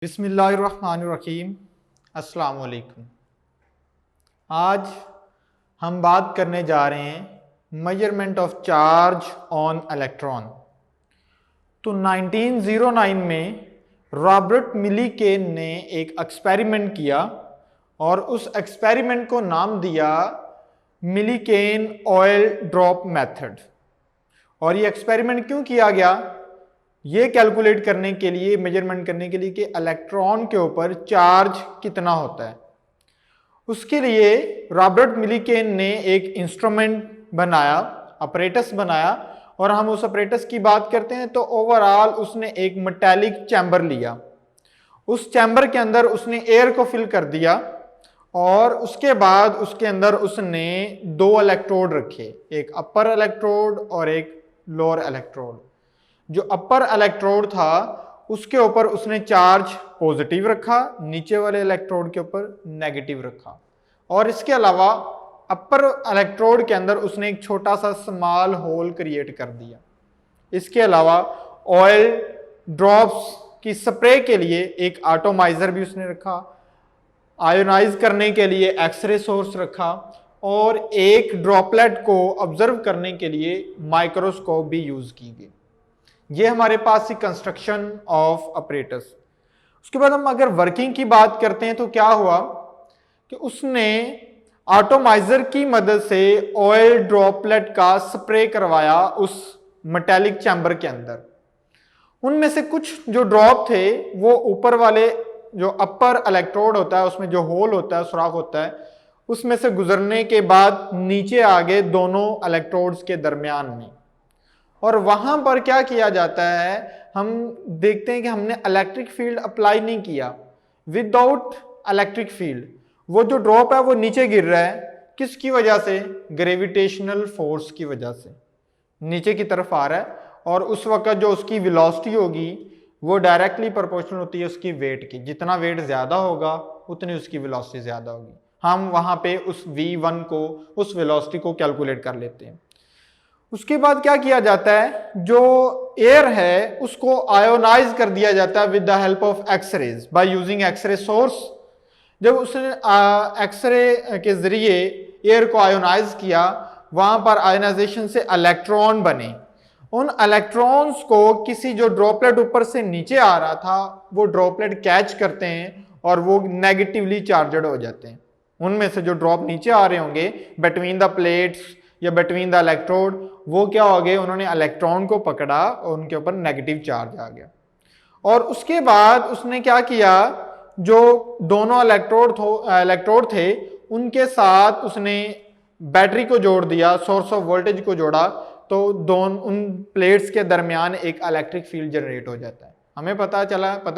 बिस्मिल्लाहिर्रहमानिर्रहीम। अस्सलाम वालेकुम। आज हम बात करने जा रहे हैं measurement of charge on electron. तो 1909 में रॉबर्ट मिलीकेन ने एक एक्सपेरिमेंट किया और उस एक्सपेरिमेंट को नाम दिया मिलीकेन ऑयल ड्रॉप मेथड। और ये एक्सपेरिमेंट क्यों किया गया? ये कैलकुलेट करने के लिए, मेजरमेंट करने के लिए कि इलेक्ट्रॉन के ऊपर चार्ज कितना होता है। उसके लिए रॉबर्ट मिलीकेन ने एक इंस्ट्रूमेंट बनाया, अपरेटस बनाया। और हम उस अपरेटस की बात करते हैं तो ओवरऑल उसने एक मेटालिक चैम्बर लिया। उस चैम्बर के अंदर उसने एयर को फिल कर दिया और उसके बाद उसके अंदर उसने दो इलेक्ट्रोड रखे, एक अपर इलेक्ट्रोड और एक लोअर इलेक्ट्रोड। जो अपर इलेक्ट्रोड था उसके ऊपर उसने चार्ज पॉजिटिव रखा, नीचे वाले इलेक्ट्रोड के ऊपर नेगेटिव रखा। और इसके अलावा अपर इलेक्ट्रोड के अंदर उसने एक छोटा सा स्मॉल होल क्रिएट कर दिया। इसके अलावा ऑयल ड्रॉप्स की स्प्रे के लिए एक एटोमाइजर भी उसने रखा, आयोनाइज करने के लिए एक्सरे सोर्स रखा और एक ड्रॉपलेट को ऑब्जर्व करने के लिए माइक्रोस्कोप भी यूज की गई। ये हमारे पास ही कंस्ट्रक्शन ऑफ अपरेटस। उसके बाद हम अगर वर्किंग की बात करते हैं तो क्या हुआ कि उसने एटोमाइजर की मदद से ऑयल ड्रॉपलेट का स्प्रे करवाया उस मेटालिक चैम्बर के अंदर। उनमें से कुछ जो ड्रॉप थे वो ऊपर वाले जो अपर इलेक्ट्रोड होता है उसमें जो होल होता है, सुराख होता है, उसमें से गुजरने के बाद नीचे आ गए दोनों इलेक्ट्रोड्स के दरमियान में। और वहां पर क्या किया जाता है, हम देखते हैं कि हमने इलेक्ट्रिक फील्ड अप्लाई नहीं किया। विदाउट इलेक्ट्रिक फील्ड वो जो ड्रॉप है वो नीचे गिर रहा है। किसकी वजह से? ग्रेविटेशनल फोर्स की वजह से नीचे की तरफ आ रहा है। और उस वक्त जो उसकी वेलोसिटी होगी वो डायरेक्टली प्रोपोर्शनल होती है उसकी वेट की। जितना वेट ज्यादा होगा उतनी उसकी वेलोसिटी ज्यादा होगी। हम वहां पे उस v1 को, उस वेलोसिटी को कैलकुलेट कर लेते हैं। उसके बाद क्या किया जाता है, जो एयर है उसको आयोनाइज कर दिया जाता है with the help of X rays by using X ray source. जब उसने एक्सरे के जरिए एयर को आयोनाइज किया, वहां पर आयोनाइजेशन से इलेक्ट्रॉन बने। उन इलेक्ट्रॉन्स को किसी जो ड्रॉपलेट ऊपर से नीचे आ रहा था वो ड्रॉपलेट कैच करते हैं और वो नेगेटिवली चार्जड हो जाते हैं। उनमें से जो ड्रॉप नीचे आ रहे होंगे बिटवीन द प्लेट्स या बिटवीन द इलेक्ट्रोड, वो क्या हो गए, उन्होंने इलेक्ट्रॉन को पकड़ा और उनके ऊपर नेगेटिव चार्ज आ गया। और उसके बाद उसने क्या किया, जो दोनों इलेक्ट्रोड थे उनके साथ उसने बैटरी को जोड़ दिया, सोर्स ऑफ वोल्टेज को जोड़ा, तो उन प्लेट्स के दरमियान एक इलेक्ट्रिक फील्ड जनरेट हो जाता है। हमें पता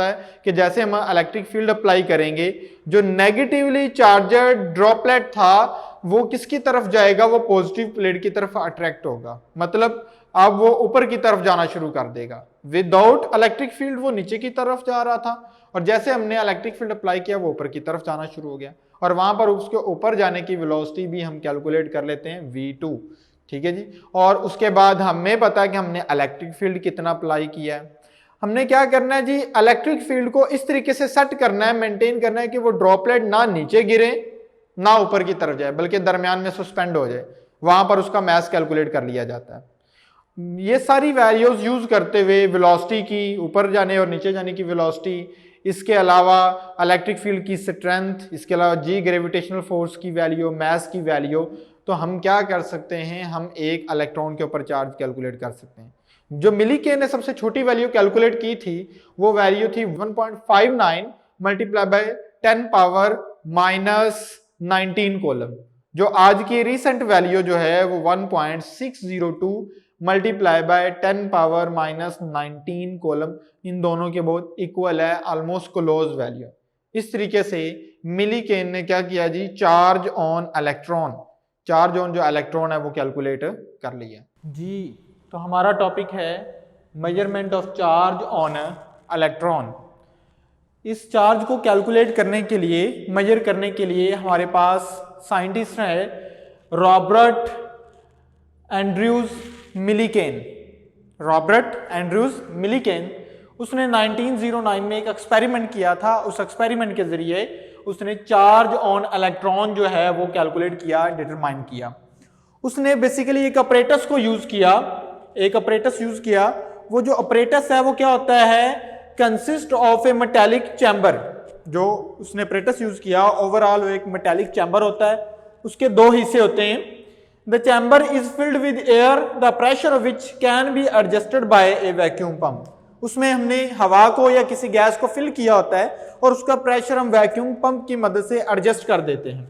है कि जैसे हम इलेक्ट्रिक फील्ड अप्लाई करेंगे, जो नेगेटिवली चार्जड ड्रॉपलेट था वो किसकी तरफ जाएगा, वो पॉजिटिव प्लेट की तरफ अट्रैक्ट होगा। मतलब अब वो ऊपर की तरफ जाना शुरू कर देगा। विदाउट इलेक्ट्रिक फील्ड वो नीचे की तरफ जा रहा था और जैसे हमने इलेक्ट्रिक फील्ड अप्लाई किया वो ऊपर की तरफ जाना शुरू हो गया। और वहां पर उसके ऊपर जाने की वेलोसिटी भी हम कैलकुलेट कर लेते हैं v2। ठीक है जी। और उसके बाद हमें पता है कि हमने इलेक्ट्रिक फील्ड कितना अप्लाई किया है। हमने क्या करना है जी, इलेक्ट्रिक फील्ड को इस तरीके से सेट करना है, मेंटेन करना है कि वो ड्रॉपलेट ना नीचे गिरे ना ऊपर की तरफ जाए, बल्कि दरमियान में सस्पेंड हो जाए। वहां पर उसका मास कैलकुलेट कर लिया जाता है। ये सारी वैल्यूज यूज करते हुए वेलोसिटी की, ऊपर जाने और नीचे जाने की वेलोसिटी, इसके अलावा इलेक्ट्रिक फील्ड की स्ट्रेंथ, इसके अलावा जी ग्रेविटेशनल फोर्स की वैल्यू, मास की वैल्यू, तो हम क्या कर सकते हैं, हम एक इलेक्ट्रॉन के ऊपर चार्ज कैलकुलेट कर सकते हैं। जो मिलीकेन ने सबसे छोटी वैल्यू कैलकुलेट की थी वो वैल्यू थी 1.59 multiply by 10 power minus 19 coulomb. जो आज की रिसेंट वैल्यू जो है वो 1.602 multiply by 10 power minus 19 coulomb. इन दोनों के बहुत इक्वल है, ऑलमोस्ट क्लोज वैल्यू। इस तरीके से मिलीकेन ने क्या किया जी, charge on electron, charge on जो इलेक्ट्रॉन है वो कैलकुलेट कर लिया जी। तो हमारा टॉपिक है measurement of charge on electron. इस चार्ज को कैलकुलेट करने के लिए, मेजर करने के लिए हमारे पास साइंटिस्ट है रॉबर्ट एंड्रयूज मिलीकेन। रॉबर्ट एंड्रयूज मिलीकेन, उसने 1909 में एक एक्सपेरिमेंट किया था। उस एक्सपेरिमेंट के जरिए उसने चार्ज ऑन इलेक्ट्रॉन जो है वो कैलकुलेट किया, डिटरमाइन किया। उसने बेसिकली एक अपरेटस को यूज किया, एक अपरेटस यूज किया। वो जो अपरेटस है वो क्या होता है, consist of A metallic chamber. जो उसने अपरेटस यूज किया ओवरऑल वो एक मेटेलिक चैम्बर होता है, उसके दो हिस्से होते हैं। The chamber is filled with air the pressure of which can be adjusted by a vacuum pump. उसमें हमने हवा को या किसी गैस को फिल किया होता है और उसका प्रेशर हम वैक्यूम पंप की मदद से एडजस्ट कर देते हैं।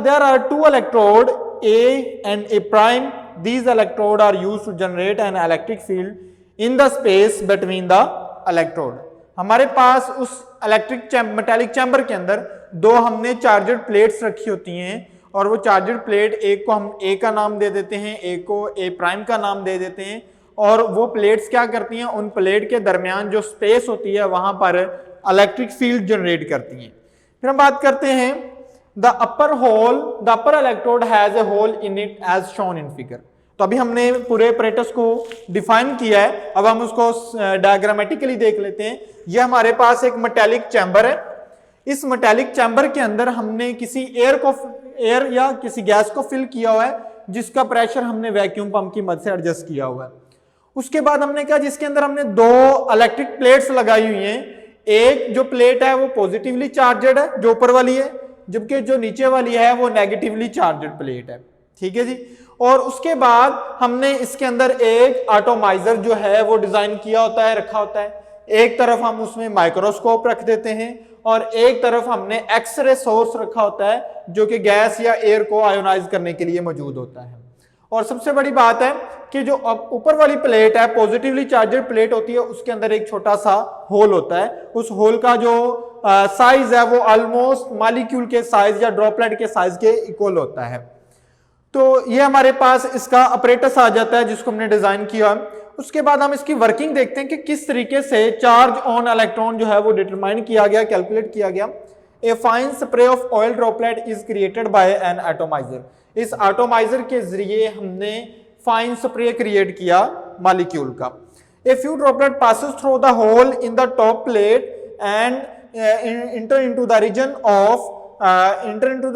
There are two electrode A and A prime. These electrode are used to generate an electric field in the space between the electrode. हमारे पास उस इलेक्ट्रिक मेटेलिक चैम्बर के अंदर दो हमने चार्जर प्लेट्स रखी होती हैं और वो चार्जर प्लेट एक को हम A का नाम दे देते हैं, एक को A प्राइम का नाम दे देते हैं। और वो प्लेट्स क्या करती हैं, उन प्लेट के दरमियान जो स्पेस होती है वहां पर इलेक्ट्रिक फील्ड जनरेट करती हैं। फिर हम बात करते हैं the upper electrode has a hole in it as shown in figure। तो अभी हमने पूरे अपरेटस को डिफाइन किया है, अब हम उसको डायग्रामेटिकली देख लेते हैं। ये हमारे पास एक मेटेलिक चैम्बर है। इस मेटेलिक चैम्बर के अंदर हमने किसी एयर या किसी गैस को फिल किया हुआ है जिसका प्रेशर हमने वैक्यूम पंप की मदद से एडजस्ट किया हुआ है। उसके बाद हमने कहा जिसके अंदर हमने दो इलेक्ट्रिक प्लेट्स लगाई हुई हैं। एक जो प्लेट है वो पॉजिटिवली चार्जड है, जो ऊपर वाली है, जबकि जो नीचे वाली है वो नेगेटिवली चार्जड प्लेट है। ठीक है जी। और उसके बाद हमने इसके अंदर एक एटॉमाइजर जो है वो डिजाइन किया होता है, रखा होता है। एक तरफ हम उसमें माइक्रोस्कोप रख देते हैं और एक तरफ हमने एक्सरे सोर्स रखा होता है जो कि गैस या एयर को आयोनाइज करने के लिए मौजूद होता है। और सबसे बड़ी बात है कि जो ऊपर वाली प्लेट है, पॉजिटिवली चार्जड प्लेट होती है, उसके अंदर एक छोटा सा होल होता है। उस होल का जो साइज है वो ऑलमोस्ट मॉलिक्यूल के साइज या ड्रॉपलेट के साइज के इक्वल होता है। तो ये हमारे पास इसका अपरेटस आ जाता है जिसको हमने डिजाइन किया। उसके बाद हम इसकी वर्किंग देखते हैं कि किस तरीके से चार्ज ऑन इलेक्ट्रॉन जो है वो डिटरमाइन किया गया, कैलकुलेट किया गया। A fine spray of oil droplet is created by an atomiser. इस एटोमाइजर के जरिए हमने फाइन स्प्रे क्रिएट किया मॉलिक्यूल का। A few droplet passes through the hole in the top plate and enter into the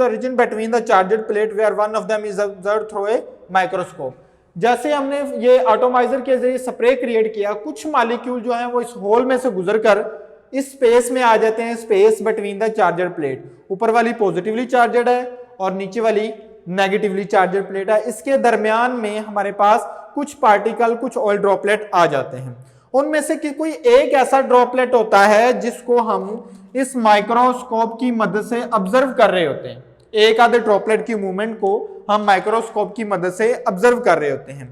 region between the charged plate where one of them is observed through a microscope। जैसे हमने ये atomiser के जरिए spray create किया, कुछ molecule जो है वो इस होल में से गुजरकर इस स्पेस में आ जाते हैं, space between the charger plate. ऊपर वाली पॉजिटिवली चार्जड है और नीचे वाली नेगेटिवली चार्जड प्लेट है। इसके दरमियान में हमारे पास कुछ पार्टिकल, कुछ ऑयल ड्रॉपलेट आ जाते हैं। उनमें से कोई एक ऐसा ड्रॉपलेट होता है जिसको हम इस माइक्रोस्कोप की मदद से ऑब्जर्व कर रहे होते हैं। एक आधे ड्रॉपलेट की मूवमेंट को हम माइक्रोस्कोप की मदद से ऑब्जर्व कर रहे होते हैं।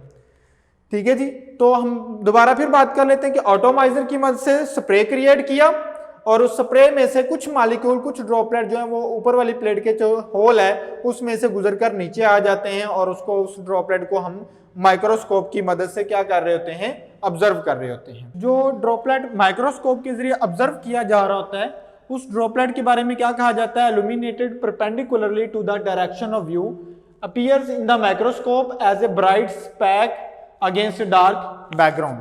ठीक है जी। तो हम दोबारा फिर बात कर लेते हैं कि एटोमाइजर की मदद से स्प्रे क्रिएट किया और उस स्प्रे में से कुछ मॉलिक्यूल, कुछ ड्रॉपलेट जो है वो ऊपर वाली प्लेट के जो होल है उसमें से गुजरकर नीचे आ जाते हैं और उसको, उस ड्रॉपलेट को हम माइक्रोस्कोप की मदद से क्या कर रहे होते हैं, ऑब्जर्व कर रहे होते हैं। जो ड्रॉपलेट माइक्रोस्कोप के जरिए ऑब्जर्व किया जा रहा होता है उस ड्रॉपलेट के बारे में क्या कहा जाता है, illuminated perpendicularly to the direction of view appears in the microscope as a bright speck against a dark background।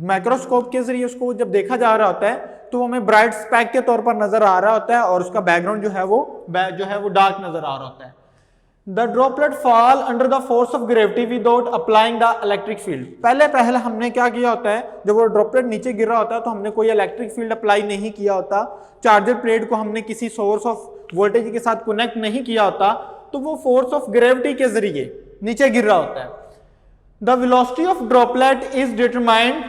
Microscope के जरिए उसको जब देखा जा रहा होता है तो हमें ब्राइट स्पैक के तौर पर नजर आ रहा होता है और उसका बैकग्राउंड जो है वो डार्क नजर आ रहा होता है। The droplet fall under the force of gravity without applying the electric field। पहले हमने क्या किया होता है, जब वो ड्रॉपलेट नीचे गिर रहा होता है तो हमने कोई इलेक्ट्रिक फील्ड अप्लाई नहीं किया होता, चार्जर प्लेट को हमने किसी सोर्स ऑफ वोल्टेज के साथ कनेक्ट नहीं किया होता, तो वो फोर्स ऑफ ग्रेविटी के जरिए नीचे गिर रहा होता है। The velocity of droplet is determined,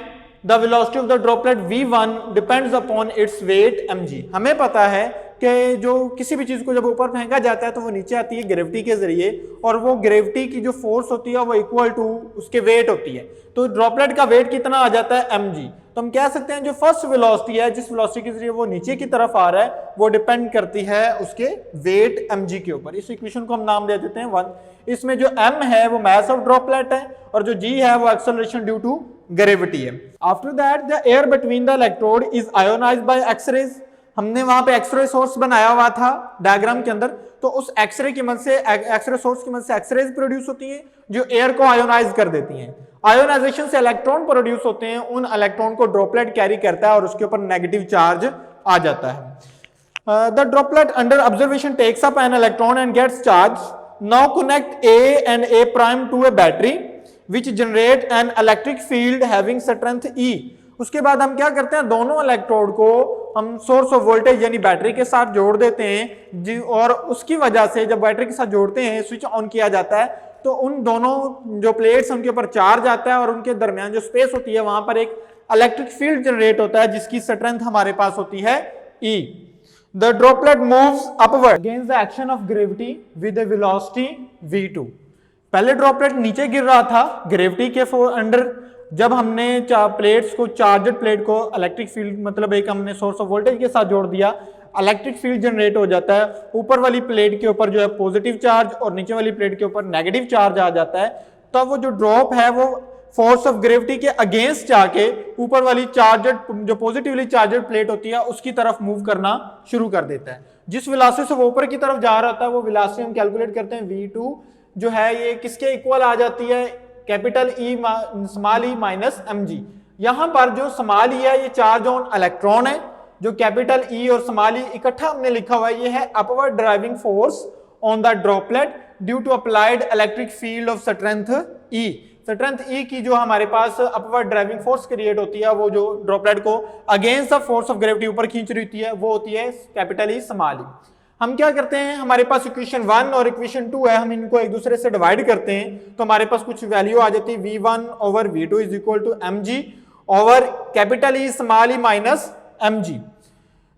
the velocity of the droplet v1 depends upon its weight mg। हमें पता है कि जो किसी भी चीज को जब ऊपर फेंका जाता है तो वो नीचे आती है ग्रेविटी के जरिए और वो ग्रेविटी की जो फोर्स होती है वो इक्वल टू उसके वेट होती है। तो ड्रॉपलेट का वेट कितना आ जाता है, mg। तो हम कह सकते हैं जो फर्स्ट वेलोसिटी है, जिस वेलोसिटी के जरिए वो नीचे की तरफ आ रहा है, वो डिपेंड करती है उसके वेट mg के ऊपर। इस इक्वेशन को हम नाम दे देते हैं 1। इसमें जो m है वो मास ऑफ ड्रॉपलेट है और जो g है वो एक्सेलरेशन ड्यू टू ग्रेविटी है। After that the air between the electrode is ionised by X rays. हमने वहां पे एक्सरे सोर्स बनाया हुआ था डायग्राम के अंदर, तो उस एक्सरे की मदद से, एक्सरे सोर्स की मदद से एक्सरेज प्रोड्यूस होती हैं जो एयर को आयोनाइज कर देती हैं। आयोनाइजेशन से इलेक्ट्रॉन प्रोड्यूस होते हैं, उन इलेक्ट्रॉन को ड्रॉपलेट कैरी करता है और उसके ऊपर नेगेटिव चार्ज आ जाता है। The droplet under observation takes up an electron and gets charge. Now connect A and A prime to a battery which generate an electric field having strength E। उसके बाद हम क्या करते हैं, दोनों इलेक्ट्रोड को हम सोर्स ऑफ वोल्टेज यानी बैटरी के साथ जोड़ देते हैं जी, और उसकी वजह से जब बैटरी के साथ जोड़ते हैं, स्विच ऑन किया जाता है, तो उन दोनों जो प्लेट्स उनके ऊपर चार्ज आता है और उनके दरमियान जो स्पेस होती है वहां पर एक इलेक्ट्रिक फील्ड जनरेट होता है जिसकी स्ट्रेंथ हमारे पास होती है E। The droplet moves upward against the action of gravity with A velocity v2। पहले ड्रॉपलेट नीचे गिर रहा था ग्रेविटी के अंडर, जब हमने प्लेट्स को, चार्जड प्लेट को इलेक्ट्रिक फील्ड मतलब एक हमने सोर्स ऑफ वोल्टेज के साथ जोड़ दिया, इलेक्ट्रिक फील्ड जनरेट हो जाता है। ऊपर वाली प्लेट के ऊपर जो है पॉजिटिव चार्ज और नीचे वाली प्लेट के ऊपर नेगेटिव चार्ज आ जाता है। तब तो वो जो ड्रॉप है वो फोर्स ऑफ ग्रेविटी के अगेंस्ट जाके ऊपर वाली चार्जड, जो पॉजिटिवली चार्जड प्लेट होती है उसकी तरफ मूव करना शुरू कर देता है। जिस वेलोसिटी से वो ऊपर की तरफ जा रहा होता है वो वेलोसिटी हम कैलकुलेट करते हैं v2, जो है ये किसके इक्वल आ जाती है, capital E small E minus mg। यहां पर जो स्मॉल ई है ये चार्ज ऑन इलेक्ट्रॉन है, जो कैपिटल ई और स्मॉल ई इकट्ठा हमने लिखा हुआ है ये है upward driving force on the droplet due to applied electric field of strength E। Strength E की जो हमारे पास अपवर्ड ड्राइविंग फोर्स क्रिएट होती है, वो जो ड्रॉपलेट को against the force of gravity ऊपर खींच रही होती है, वो होती है कैपिटल ई स्मॉल ई। हम क्या करते हैं, हमारे पास इक्वेशन 1 और इक्वेशन 2 है, हम इनको एक दूसरे से डिवाइड करते हैं तो हमारे पास कुछ वैल्यू आ जाती है v1 over v2 is equal to mg over capital E small E minus mg।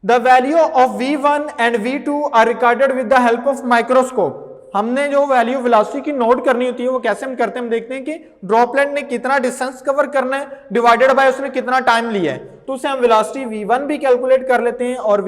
The value of v1 and v2 are recorded with the help of microscope. हमने जो वैल्यू वेलोसिटी की नोट करनी होती है वो कैसे हम करते हैं, हम देखते हैं कि ड्रॉपलेट ने कितना डिस्टेंस कवर करना है डिवाइडेड बाय उसने कितना टाइम लिया है, तो उसे हम वेलोसिटी v1 भी कैलकुलेट कर लेते हैं और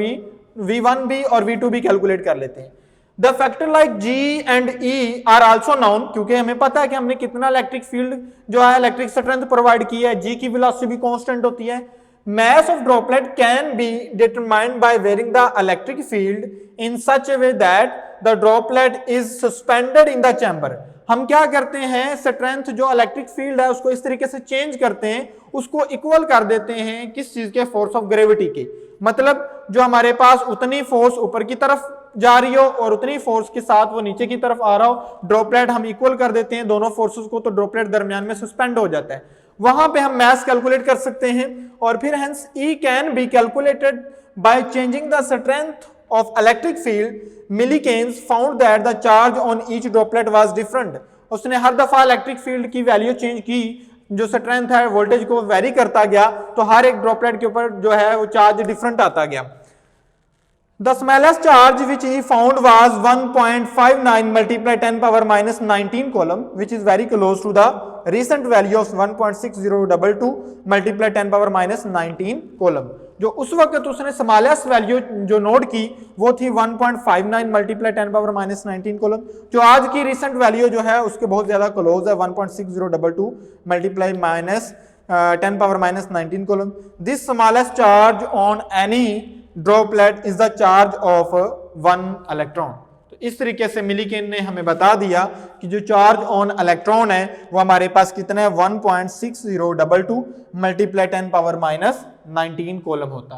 v1 भी और v2 भी कैलकुलेट कर लेते हैं। The factor like g and e are also known, क्योंकि हमें पता है कि हमने कितना इलेक्ट्रिक फील्ड जो है इलेक्ट्रिक स्ट्रेंथ प्रोवाइड की है, g की वेलोसिटी भी कांस्टेंट होती है। Mass of droplet can be determined by varying the electric field in such a way that the droplet is suspended in the chamber। हम क्या करते हैं, स्ट्रेंथ जो इलेक्ट्रिक फील्ड है उसको इस तरीके से चेंज करते हैं, उसको इक्वल कर देते हैं किस चीज के, फोर्स ऑफ ग्रेविटी के। मतलब जो हमारे पास उतनी फोर्स ऊपर की तरफ जा रही हो और उतनी फोर्स के साथ वो नीचे की तरफ आ रहा हो, ड्रॉपलेट हम इक्वल कर देते हैं दोनों फोर्सेस को, तो ड्रॉपलेट दरमियान में सस्पेंड हो जाता है। वहां पे हम मास कैलकुलेट कर सकते हैं और फिर hence E can be calculated by changing the strength of electric field. Millikan's found that the charge on each droplet was different. उसने हर दफा इलेक्ट्रिक फील्ड की वैल्यू चेंज की, जो स्ट्रेंथ है वोल्टेज को वेरी करता गया, तो हर एक ड्रॉपलेट के ऊपर जो है वो चार्ज डिफरेंट आता गया। The smallest charge which he found was 1.59 multiplied 10 power minus 19 coulomb, which is very close to the recent value of 1.6022 multiplied 10 power minus 19 coulomb। जो उस वक्त उसने स्मॉलेस्ट वैल्यू जो नोट की वो थी 1.59 मल्टीप्लाई 10 पावर माइनस 19 कोलम, जो आज की रिसेंट वैल्यू जो है उसके बहुत ज्यादा क्लोज है, 1.6022 multiply minus 10 power minus 19 coulomb. This smallest charge on any droplet is the charge of 1 electron. तो इस तरीके से मिलीकेन ने हमें बता दिया कि जो चार्ज ऑन इलेक्ट्रॉन है वो हमारे पास कितना है, 1.6022 मल्टीप्लाई 10 पावर माइनस 19 कोलम होता है।